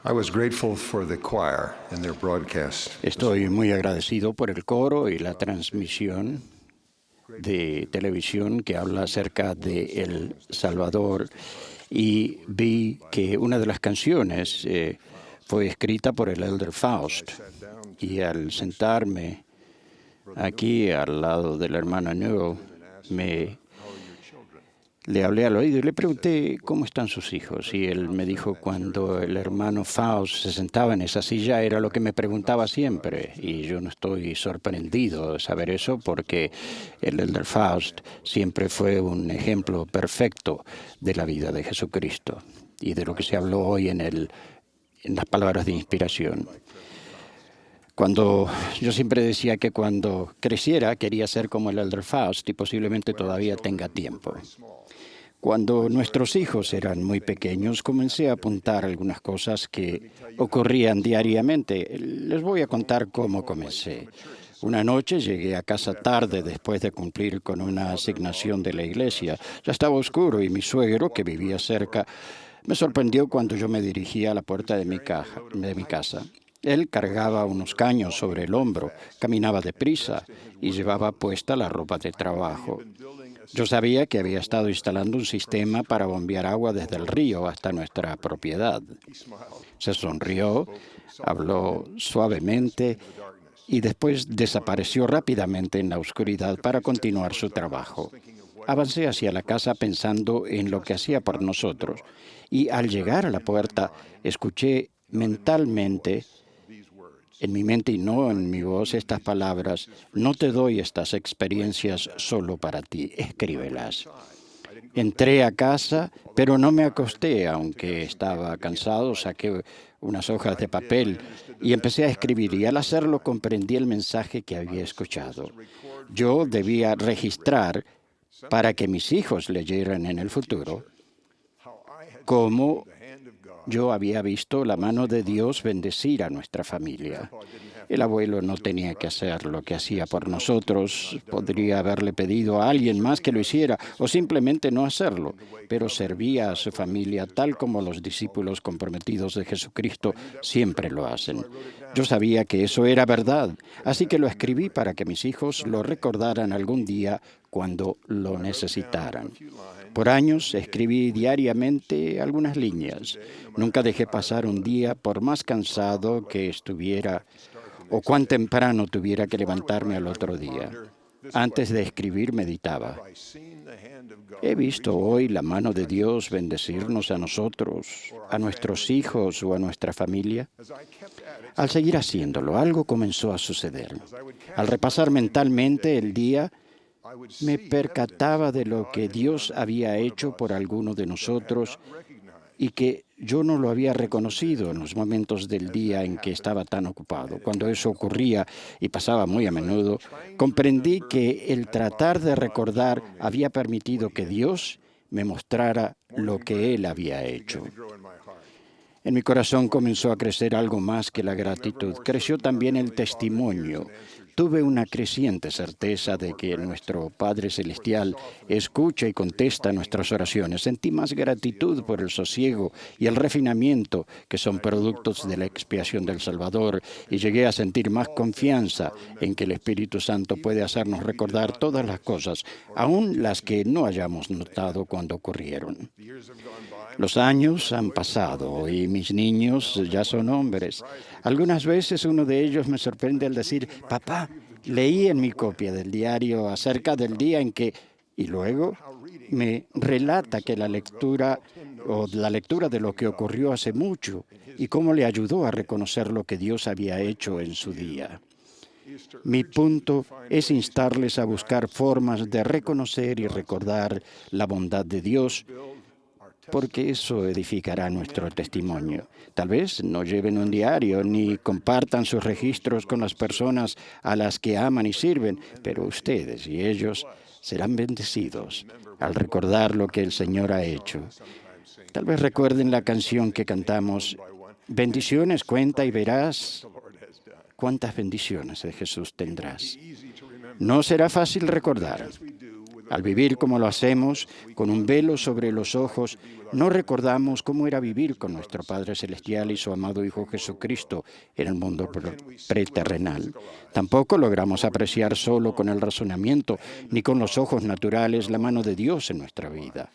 I was grateful for the choir and their broadcast. Estoy muy agradecido por el coro y la transmisión de televisión que habla acerca de El Salvador, y vi que una de las canciones fue escrita por el Elder Faust. Y al sentarme aquí al lado del hermano Newell, le hablé al oído y le pregunté cómo están sus hijos. Y él me dijo, cuando el hermano Faust se sentaba en esa silla, era lo que me preguntaba siempre. Y yo no estoy sorprendido de saber eso, porque el Elder Faust siempre fue un ejemplo perfecto de la vida de Jesucristo y de lo que se habló hoy en las palabras de inspiración. Yo siempre decía que cuando creciera quería ser como el Elder Faust, y posiblemente todavía tenga tiempo. Cuando nuestros hijos eran muy pequeños, comencé a apuntar algunas cosas que ocurrían diariamente. Les voy a contar cómo comencé. Una noche llegué a casa tarde después de cumplir con una asignación de la iglesia. Ya estaba oscuro y mi suegro, que vivía cerca, me sorprendió cuando yo me dirigía a la puerta de mi casa. Él cargaba unos caños sobre el hombro, caminaba deprisa y llevaba puesta la ropa de trabajo. Yo sabía que había estado instalando un sistema para bombear agua desde el río hasta nuestra propiedad. Se sonrió, habló suavemente y después desapareció rápidamente en la oscuridad para continuar su trabajo. Avancé hacia la casa pensando en lo que hacía por nosotros, y al llegar a la puerta escuché mentalmente, en mi mente y no en mi voz, estas palabras: no te doy estas experiencias solo para ti, escríbelas. Entré a casa, pero no me acosté, aunque estaba cansado. Saqué unas hojas de papel y empecé a escribir, y al hacerlo comprendí el mensaje que había escuchado. Yo debía registrar, para que mis hijos leyeran en el futuro, cómo yo había visto la mano de Dios bendecir a nuestra familia. El abuelo no tenía que hacer lo que hacía por nosotros. Podría haberle pedido a alguien más que lo hiciera o simplemente no hacerlo, pero servía a su familia tal como los discípulos comprometidos de Jesucristo siempre lo hacen. Yo sabía que eso era verdad, así que lo escribí para que mis hijos lo recordaran algún día cuando lo necesitaran. Por años escribí diariamente algunas líneas. Nunca dejé pasar un día, por más cansado que estuviera o cuán temprano tuviera que levantarme al otro día. Antes de escribir meditaba: ¿he visto hoy la mano de Dios bendecirnos a nosotros, a nuestros hijos o a nuestra familia? Al seguir haciéndolo, algo comenzó a suceder. Al repasar mentalmente el día, me percataba de lo que Dios había hecho por alguno de nosotros y que yo no lo había reconocido en los momentos del día en que estaba tan ocupado. Cuando eso ocurría, y pasaba muy a menudo, comprendí que el tratar de recordar había permitido que Dios me mostrara lo que Él había hecho. En mi corazón comenzó a crecer algo más que la gratitud. Creció también el testimonio. Tuve una creciente certeza de que nuestro Padre Celestial escucha y contesta nuestras oraciones. Sentí más gratitud por el sosiego y el refinamiento que son productos de la expiación del Salvador, y llegué a sentir más confianza en que el Espíritu Santo puede hacernos recordar todas las cosas, aun las que no hayamos notado cuando ocurrieron. Los años han pasado y mis niños ya son hombres. Algunas veces uno de ellos me sorprende al decir: papá, leí en mi copia del diario acerca del día en que... Y luego me relata que la lectura de lo que ocurrió hace mucho y cómo le ayudó a reconocer lo que Dios había hecho en su día. Mi punto es instarles a buscar formas de reconocer y recordar la bondad de Dios, porque eso edificará nuestro testimonio. Tal vez no lleven un diario ni compartan sus registros con las personas a las que aman y sirven, pero ustedes y ellos serán bendecidos al recordar lo que el Señor ha hecho. Tal vez recuerden la canción que cantamos: bendiciones cuenta y verás cuántas bendiciones de Jesús tendrás. No será fácil recordar, Al vivir como lo hacemos, con un velo sobre los ojos, no recordamos cómo era vivir con nuestro Padre Celestial y su amado Hijo Jesucristo en el mundo preterrenal. Tampoco logramos apreciar solo con el razonamiento ni con los ojos naturales la mano de Dios en nuestra vida.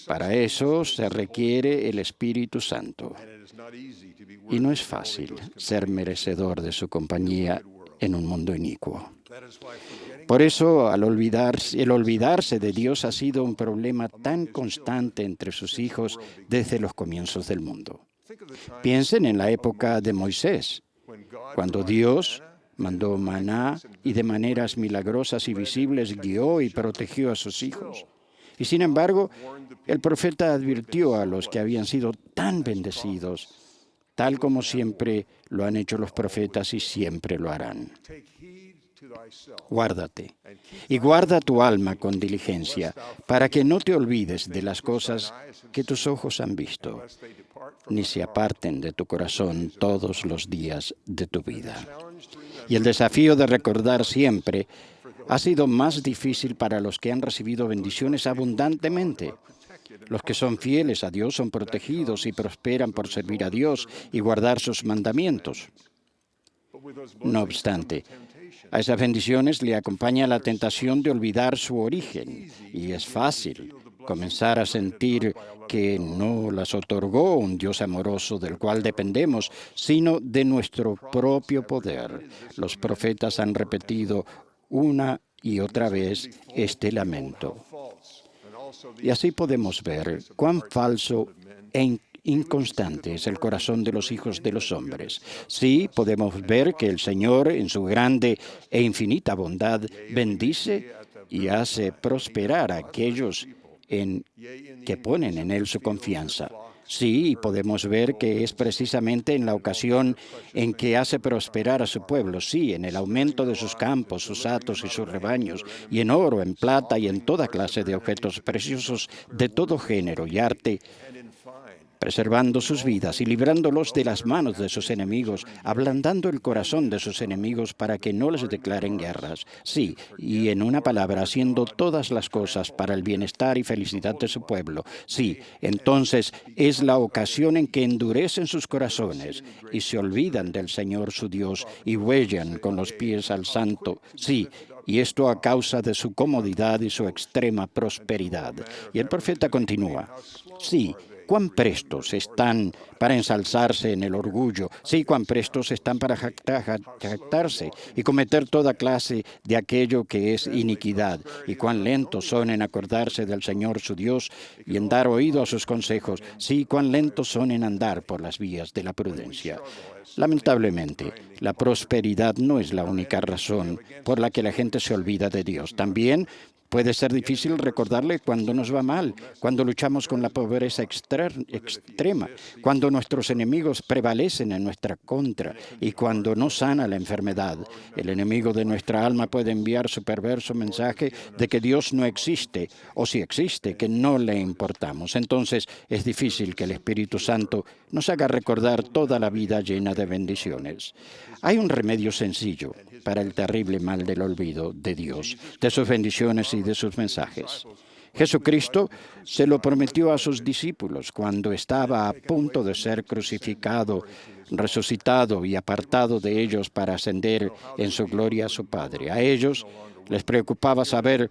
Para eso se requiere el Espíritu Santo. Y no es fácil ser merecedor de su compañía en un mundo inicuo. Por eso, el olvidarse de Dios ha sido un problema tan constante entre sus hijos desde los comienzos del mundo. Piensen en la época de Moisés, cuando Dios mandó maná y de maneras milagrosas y visibles guió y protegió a sus hijos. Y sin embargo, el profeta advirtió a los que habían sido tan bendecidos, tal como siempre lo han hecho los profetas y siempre lo harán. Guárdate y guarda tu alma con diligencia, para que no te olvides de las cosas que tus ojos han visto, ni se aparten de tu corazón todos los días de tu vida. Y el desafío de recordar siempre ha sido más difícil para los que han recibido bendiciones abundantemente. Los que son fieles a Dios son protegidos y prosperan por servir a Dios y guardar sus mandamientos. No obstante, a esas bendiciones le acompaña la tentación de olvidar su origen, y es fácil comenzar a sentir que no las otorgó un Dios amoroso del cual dependemos, sino de nuestro propio poder. Los profetas han repetido una y otra vez este lamento. Y así podemos ver cuán falso e inconstante es el corazón de los hijos de los hombres. Sí, podemos ver que el Señor, en su grande e infinita bondad, bendice y hace prosperar a aquellos que ponen en Él su confianza. Sí, podemos ver que es precisamente en la ocasión en que hace prosperar a su pueblo, sí, en el aumento de sus campos, sus hatos y sus rebaños, y en oro, en plata y en toda clase de objetos preciosos de todo género y arte, preservando sus vidas y librándolos de las manos de sus enemigos, ablandando el corazón de sus enemigos para que no les declaren guerras. Sí, y en una palabra, haciendo todas las cosas para el bienestar y felicidad de su pueblo. Sí, entonces es la ocasión en que endurecen sus corazones y se olvidan del Señor su Dios y huellan con los pies al Santo. Sí, y esto a causa de su comodidad y su extrema prosperidad. Y el profeta continúa. Sí, cuán prestos están para ensalzarse en el orgullo. Sí, cuán prestos están para jactarse y cometer toda clase de aquello que es iniquidad. Y cuán lentos son en acordarse del Señor su Dios y en dar oído a sus consejos. Sí, cuán lentos son en andar por las vías de la prudencia. Lamentablemente, la prosperidad no es la única razón por la que la gente se olvida de Dios. También puede ser difícil recordarle cuando nos va mal, cuando luchamos con la pobreza extrema, cuando nuestros enemigos prevalecen en nuestra contra y cuando no sana la enfermedad. El enemigo de nuestra alma puede enviar su perverso mensaje de que Dios no existe, o si existe, que no le importamos. Entonces es difícil que el Espíritu Santo nos haga recordar toda la vida llena de bendiciones. Hay un remedio sencillo para el terrible mal del olvido de Dios, de sus bendiciones y de sus mensajes. Jesucristo se lo prometió a sus discípulos cuando estaba a punto de ser crucificado, resucitado y apartado de ellos para ascender en su gloria a su Padre. A ellos les preocupaba saber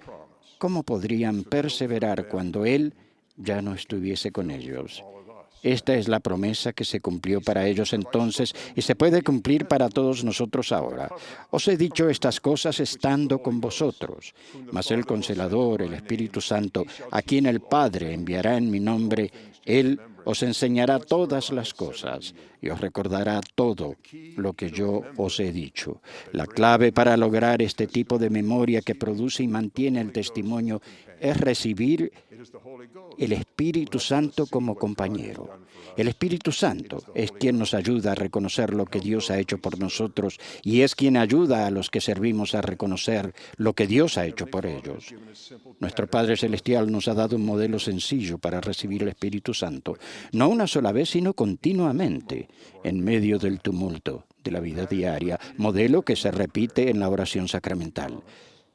cómo podrían perseverar cuando Él ya no estuviese con ellos. Esta es la promesa que se cumplió para ellos entonces y se puede cumplir para todos nosotros ahora. Os he dicho estas cosas estando con vosotros, mas el Consolador, el Espíritu Santo, a quien el Padre enviará en mi nombre, Él os enseñará todas las cosas y os recordará todo lo que yo os he dicho. La clave para lograr este tipo de memoria que produce y mantiene el testimonio es recibir el Espíritu Santo como compañero. El Espíritu Santo es quien nos ayuda a reconocer lo que Dios ha hecho por nosotros y es quien ayuda a los que servimos a reconocer lo que Dios ha hecho por ellos. Nuestro Padre Celestial nos ha dado un modelo sencillo para recibir el Espíritu Santo, no una sola vez, sino continuamente, en medio del tumulto de la vida diaria, modelo que se repite en la oración sacramental.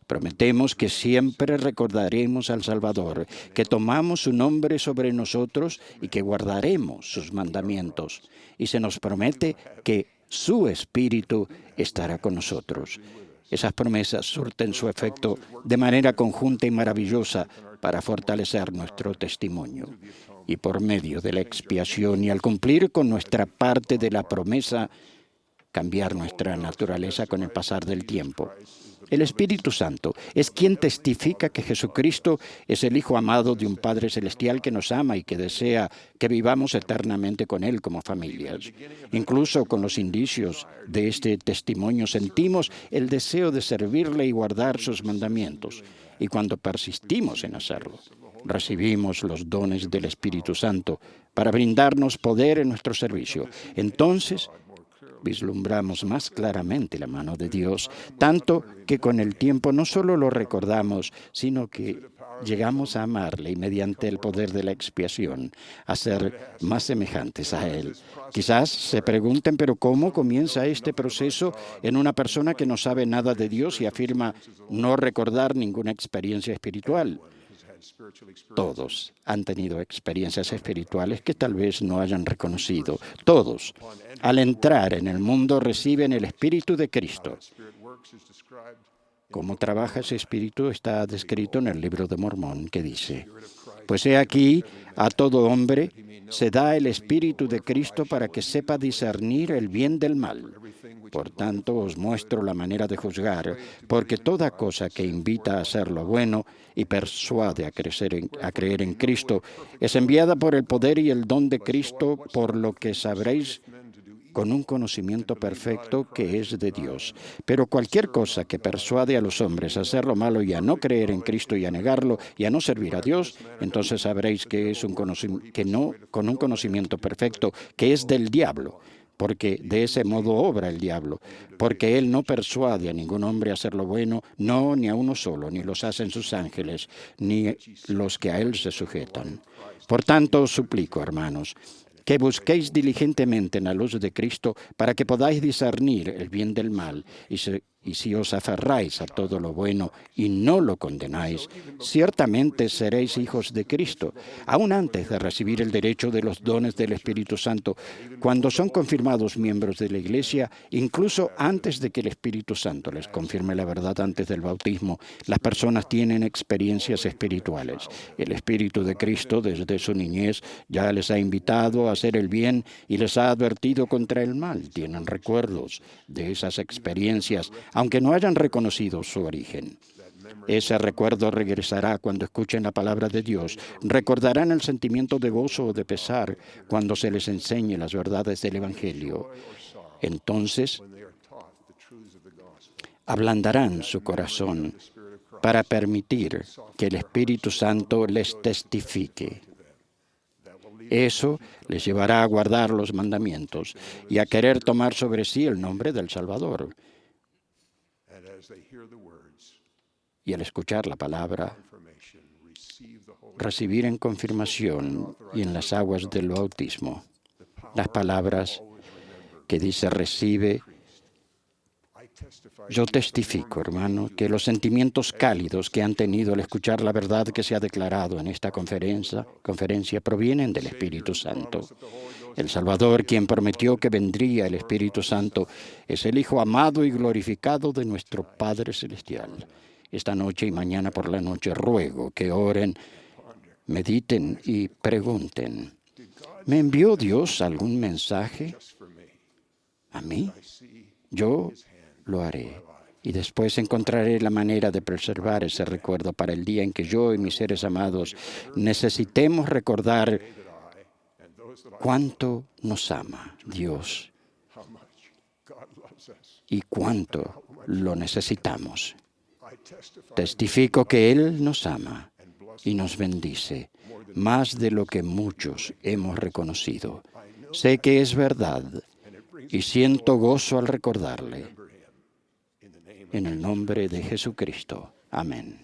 Prometemos que siempre recordaremos al Salvador, que tomamos su nombre sobre nosotros y que guardaremos sus mandamientos. Y se nos promete que su Espíritu estará con nosotros. Esas promesas surten su efecto de manera conjunta y maravillosa para fortalecer nuestro testimonio. Y por medio de la expiación y al cumplir con nuestra parte de la promesa, cambiar nuestra naturaleza con el pasar del tiempo. El Espíritu Santo es quien testifica que Jesucristo es el Hijo amado de un Padre Celestial que nos ama y que desea que vivamos eternamente con Él como familias. Incluso con los indicios de este testimonio sentimos el deseo de servirle y guardar sus mandamientos. Y cuando persistimos en hacerlo, recibimos los dones del Espíritu Santo para brindarnos poder en nuestro servicio. Entonces, vislumbramos más claramente la mano de Dios, tanto que con el tiempo no solo lo recordamos, sino que llegamos a amarle y mediante el poder de la expiación a ser más semejantes a Él. Quizás se pregunten, pero ¿cómo comienza este proceso en una persona que no sabe nada de Dios y afirma no recordar ninguna experiencia espiritual? Todos han tenido experiencias espirituales que tal vez no hayan reconocido. Todos, al entrar en el mundo, reciben el Espíritu de Cristo. Cómo trabaja ese Espíritu está descrito en el Libro de Mormón, que dice: pues he aquí, a todo hombre se da el Espíritu de Cristo para que sepa discernir el bien del mal. Por tanto, os muestro la manera de juzgar, porque toda cosa que invita a hacer lo bueno y persuade a creer en Cristo es enviada por el poder y el don de Cristo, por lo que sabréis con un conocimiento perfecto que es de Dios. Pero cualquier cosa que persuade a los hombres a hacer lo malo y a no creer en Cristo y a negarlo y a no servir a Dios, entonces sabréis que es con un conocimiento perfecto que es del diablo. Porque de ese modo obra el diablo, porque él no persuade a ningún hombre a hacer lo bueno, no, ni a uno solo, ni los hacen sus ángeles, ni los que a él se sujetan. Por tanto, os suplico, hermanos, que busquéis diligentemente en la luz de Cristo para que podáis discernir el bien del mal, y si os aferráis a todo lo bueno y no lo condenáis, ciertamente seréis hijos de Cristo, aún antes de recibir el derecho de los dones del Espíritu Santo, cuando son confirmados miembros de la Iglesia, incluso antes de que el Espíritu Santo les confirme la verdad antes del bautismo. Las personas tienen experiencias espirituales. El Espíritu de Cristo, desde su niñez, ya les ha invitado a hacer el bien y les ha advertido contra el mal. Tienen recuerdos de esas experiencias, aunque no hayan reconocido su origen. Ese recuerdo regresará cuando escuchen la palabra de Dios. Recordarán el sentimiento de gozo o de pesar cuando se les enseñe las verdades del Evangelio. Entonces, ablandarán su corazón para permitir que el Espíritu Santo les testifique. Eso les llevará a guardar los mandamientos y a querer tomar sobre sí el nombre del Salvador. Y al escuchar la palabra, recibir en confirmación y en las aguas del bautismo las palabras que dice recibe. Yo testifico, hermano, que los sentimientos cálidos que han tenido al escuchar la verdad que se ha declarado en esta conferencia provienen del Espíritu Santo. El Salvador, quien prometió que vendría el Espíritu Santo, es el Hijo amado y glorificado de nuestro Padre Celestial. Esta noche y mañana por la noche ruego que oren, mediten y pregunten: ¿me envió Dios algún mensaje a mí? Yo lo haré. Y después encontraré la manera de preservar ese recuerdo para el día en que yo y mis seres amados necesitemos recordar cuánto nos ama Dios y cuánto lo necesitamos. Testifico que Él nos ama y nos bendice más de lo que muchos hemos reconocido. Sé que es verdad y siento gozo al recordarle. En el nombre de Jesucristo. Amén.